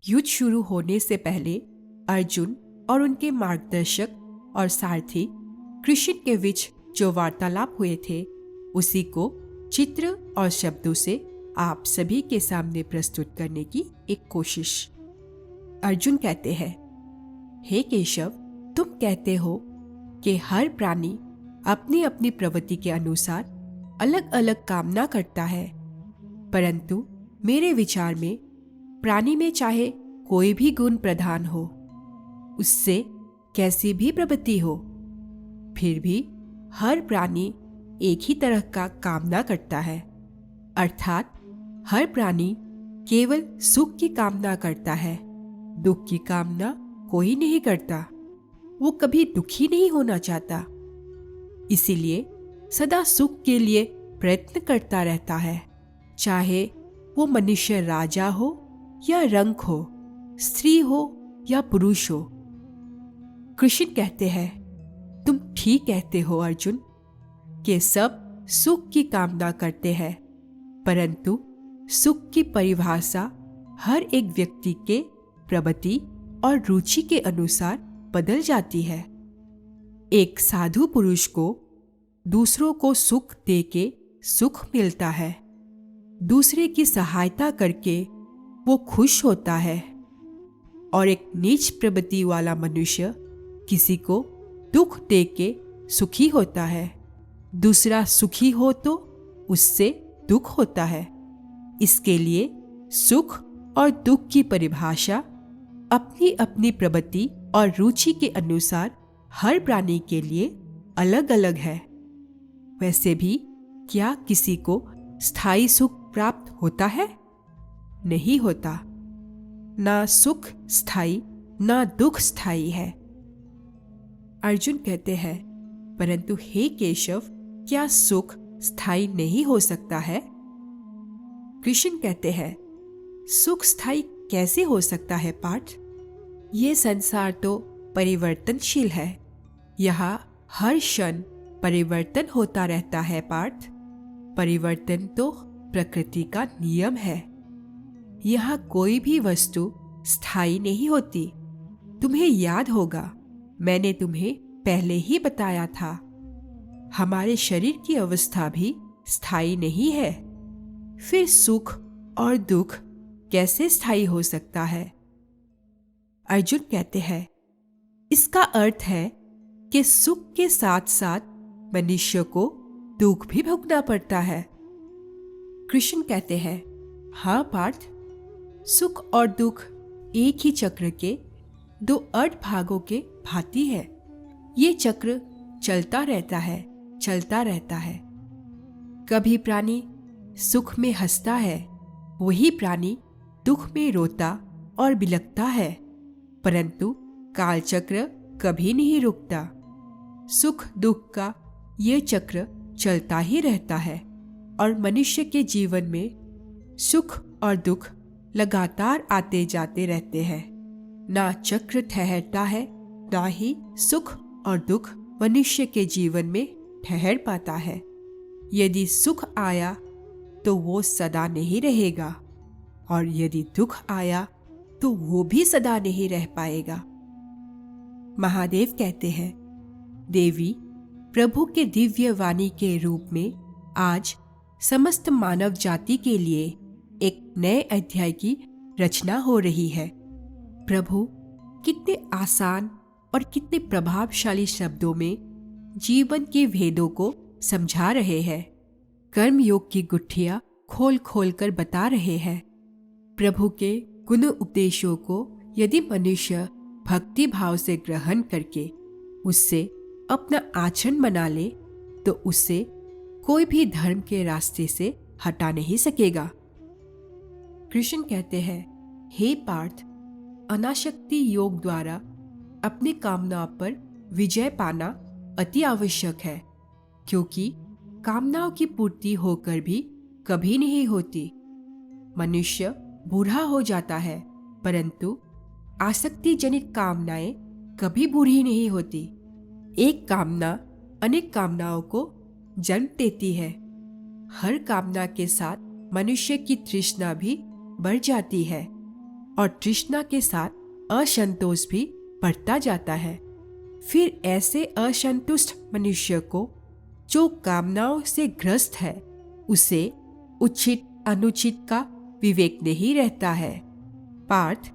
युद्ध शुरू होने से पहले अर्जुन और उनके मार्गदर्शक और सारथी कृष्ण के बीच जो वार्तालाप हुए थे उसी को चित्र और शब्दों से आप सभी के सामने प्रस्तुत करने की एक कोशिश। अर्जुन कहते हैं, हे केशव, तुम कहते हो कि हर प्राणी अपनी अपनी प्रवृत्ति के अनुसार अलग अलग कामना करता है, परंतु मेरे विचार में प्राणी में चाहे कोई भी गुण प्रधान हो, उससे कैसी भी प्रवृत्ति हो, फिर भी हर प्राणी एक ही तरह का कामना करता है। अर्थात हर प्राणी केवल सुख की कामना करता है, दुख की कामना कोई नहीं करता। वो कभी दुखी नहीं होना चाहता, इसीलिए सदा सुख के लिए प्रयत्न करता रहता है, चाहे वो मनुष्य राजा हो या रंक हो, स्त्री हो या पुरुष हो। कृष्ण कहते हैं, तुम ठीक कहते हो अर्जुन, कि सब सुख की कामना करते हैं, परंतु सुख की परिभाषा हर एक व्यक्ति के प्रवृत्ति और रुचि के अनुसार बदल जाती है। एक साधु पुरुष को दूसरों को सुख देके सुख मिलता है, दूसरे की सहायता करके वो खुश होता है, और एक नीच प्रवृत्ति वाला मनुष्य किसी को दुख देके सुखी होता है। दूसरा सुखी हो तो उससे दुख होता है। इसके लिए सुख और दुख की परिभाषा अपनी अपनी प्रवृत्ति और रुचि के अनुसार हर प्राणी के लिए अलग अलग है। वैसे भी क्या किसी को स्थायी सुख प्राप्त होता है? नहीं होता। ना सुख स्थायी ना दुख स्थायी है। अर्जुन कहते हैं, परंतु हे केशव, क्या सुख स्थायी नहीं हो सकता है? कृष्ण कहते हैं, सुख स्थायी कैसे हो सकता है पार्थ? ये संसार तो परिवर्तनशील है। यहाँ हर क्षण परिवर्तन होता रहता है पार्थ। परिवर्तन तो प्रकृति का नियम है। यहाँ कोई भी वस्तु स्थायी नहीं होती। तुम्हें याद होगा, मैंने तुम्हें पहले ही बताया था, हमारे शरीर की अवस्था भी स्थायी नहीं है। फिर सुख और दुख कैसे स्थायी हो सकता है? अर्जुन कहते हैं, इसका अर्थ है कि सुख के साथ साथ मनुष्य को दुख भी भोगना पड़ता है। कृष्ण कहते हैं, हाँ पार्थ, सुख और दुख एक ही चक्र के दो अर्ध भागों के भांति है। ये चक्र चलता रहता है, चलता रहता है। कभी प्राणी सुख में हंसता है, वही प्राणी दुख में रोता और बिलखता है, परंतु कालचक्र कभी नहीं रुकता। सुख दुख का ये चक्र चलता ही रहता है, और मनुष्य के जीवन में सुख और दुख लगातार आते जाते रहते हैं। ना चक्र ठहरता है, ना ही सुख और दुख मनुष्य के जीवन में ठहर पाता है। यदि सुख आया तो वो सदा नहीं रहेगा, और यदि दुख आया तो वो भी सदा नहीं रह पाएगा। महादेव कहते हैं, देवी, प्रभु के दिव्य वाणी के रूप में आज समस्त मानव जाति के लिए एक नए अध्याय की रचना हो रही है। प्रभु कितने आसान और कितने प्रभावशाली शब्दों में जीवन के भेदों को समझा रहे हैं। कर्म योग की गुत्थियां खोल खोल कर बता रहे हैं। प्रभु के गुण उपदेशों को यदि मनुष्य भक्ति भाव से ग्रहण करके उससे अपना आचरण बना ले तो उसे कोई भी धर्म के रास्ते से हटा नहीं सकेगा। कृष्ण कहते हैं, हे पार्थ, अनासक्ति योग द्वारा अपनी कामनाओं पर विजय पाना अति आवश्यक है, क्योंकि कामनाओं की पूर्ति होकर भी कभी नहीं होती। मनुष्य बूढ़ा हो जाता है, परंतु आसक्ति जनित कामनाएं कभी बूढ़ी नहीं होती। एक कामना अनेक कामनाओं को जन्म देती है। हर कामना के साथ मनुष्य की तृष्णा भी बढ़ जाती है। और तृष्णा के साथ असंतोष भी बढ़ता जाता है। फिर ऐसे असंतुष्ट मनुष्य को, जो कामनाओं से ग्रस्त है, उसे उचित अनुचित का विवेक नहीं रहता है। पार्थ,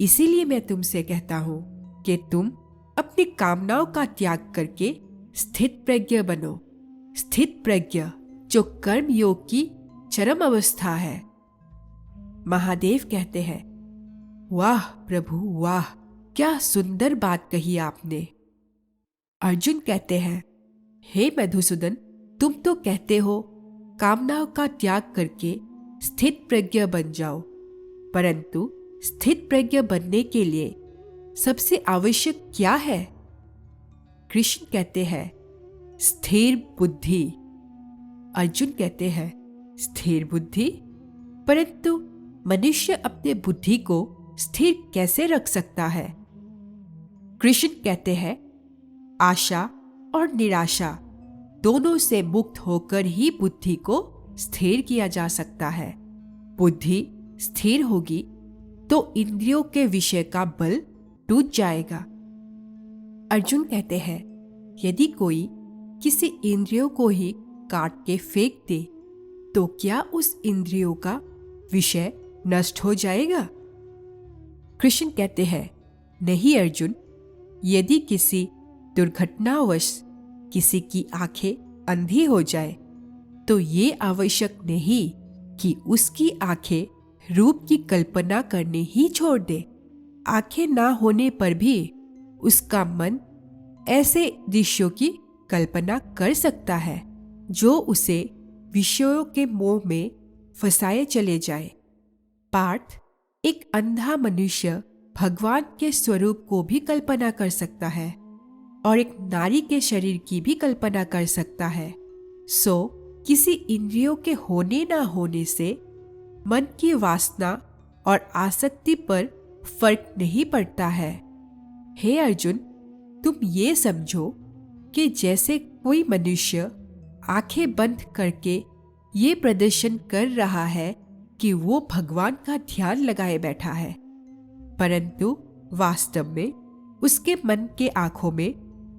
इसीलिए मैं तुमसे कहता हूं कि तुम अपनी कामनाओं का त्याग करके स्थित प्रज्ञ बनो। स्थित प्रज्ञ जो कर्म योग की चरम अवस्था है। महादेव कहते हैं, वाह प्रभु वाह, क्या सुंदर बात कही आपने। अर्जुन कहते हैं, हे मधुसूदन, तुम तो कहते हो कामनाओं का त्याग करके स्थित प्रज्ञ बन जाओ, परंतु स्थित प्रज्ञ बनने के लिए सबसे आवश्यक क्या है? कृष्ण कहते हैं, स्थिर बुद्धि। अर्जुन कहते हैं, स्थिर बुद्धि? परंतु मनुष्य अपने बुद्धि को स्थिर कैसे रख सकता है? कृष्ण कहते हैं, आशा और निराशा दोनों से मुक्त होकर ही बुद्धि को स्थिर किया जा सकता है। बुद्धि स्थिर होगी तो इंद्रियों के विषय का बल टूट जाएगा। अर्जुन कहते हैं, यदि कोई किसी इंद्रियों को ही काट के फेंक दे तो क्या उस इंद्रियों का विषय नष्ट हो जाएगा? कृष्ण कहते हैं, नहीं अर्जुन, यदि किसी दुर्घटनावश किसी की आंखें अंधी हो जाए तो ये आवश्यक नहीं कि उसकी आंखें रूप की कल्पना करने ही छोड़ दे। आंखें ना होने पर भी उसका मन ऐसे दृश्यों की कल्पना कर सकता है जो उसे विषयों के मोह में फंसाए चले जाए। पार्थ, एक अंधा मनुष्य भगवान के स्वरूप को भी कल्पना कर सकता है और एक नारी के शरीर की भी कल्पना कर सकता है। सो किसी इंद्रियों के होने ना होने से मन की वासना और आसक्ति पर फर्क नहीं पड़ता है। हे अर्जुन, तुम ये समझो कि जैसे कोई मनुष्य आंखें बंद करके ये प्रदर्शन कर रहा है कि वो भगवान का ध्यान लगाए बैठा है, परंतु वास्तव में उसके मन के आंखों में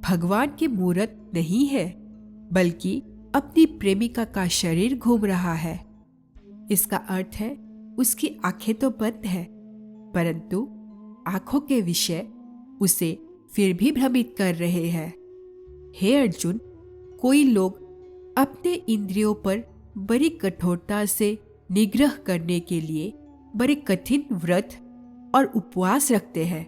भगवान की मूरत नहीं है, बल्कि अपनी प्रेमिका का शरीर घूम रहा है। इसका अर्थ है उसकी आंखें तो बंद है, परंतु आंखों के विषय उसे फिर भी भ्रमित कर रहे हैं। हे अर्जुन, कोई लोग अपने इंद्रियों पर बड़ी कठोरता से निग्रह करने के लिए बड़े कठिन व्रत और उपवास रखते हैं।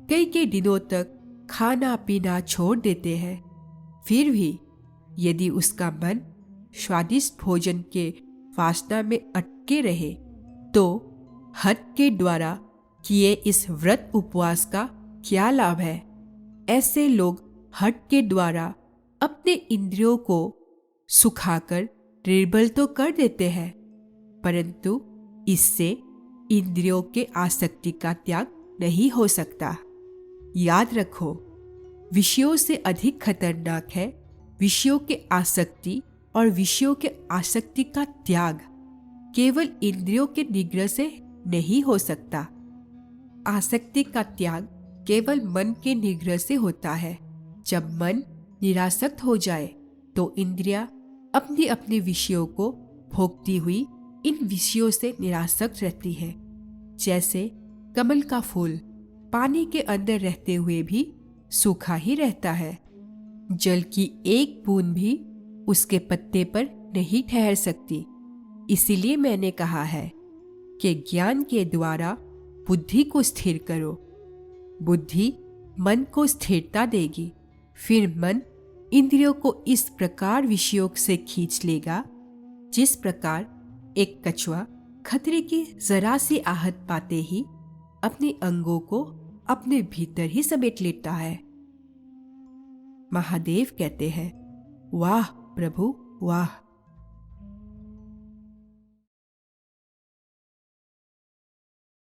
कई दिनों तक खाना पीना छोड़ देते हैं। फिर भी यदि उसका मन स्वादिष्ट भोजन के वासना में अटके रहे तो हठ के द्वारा किए इस व्रत उपवास का क्या लाभ है? ऐसे लोग हठ के द्वारा अपने इंद्रियों को सुखाकर निर्बल तो कर देते हैं, परंतु इससे इंद्रियों के आसक्ति का त्याग नहीं हो सकता। याद रखो, विषयों से अधिक खतरनाक है विषयों के आसक्ति और विषयों के आसक्ति का त्याग केवल इंद्रियों के निग्रह से नहीं हो सकता। आसक्ति का त्याग केवल मन के निग्रह से होता है। जब मन निरासक्त हो जाए तो इंद्रियां अपनी अपनी विषयों को भोगती हुई इन विषयों से निरासक्त रहती है। जैसे कमल का फूल पानी के अंदर रहते हुए भी सूखा ही रहता है। जल की एक बूंद भी उसके पत्ते पर नहीं ठहर सकती। इसीलिए मैंने कहा है कि ज्ञान के द्वारा बुद्धि को स्थिर करो। बुद्धि मन को स्थिरता देगी। फिर मन इंद्रियों को इस प्रकार विषयों से खींच लेगा जिस प्रकार एक कछुआ खतरे की जरा सी आहट पाते ही अपने अंगों को अपने भीतर ही समेट लेता है। महादेव कहते हैं, वाह प्रभु वाह।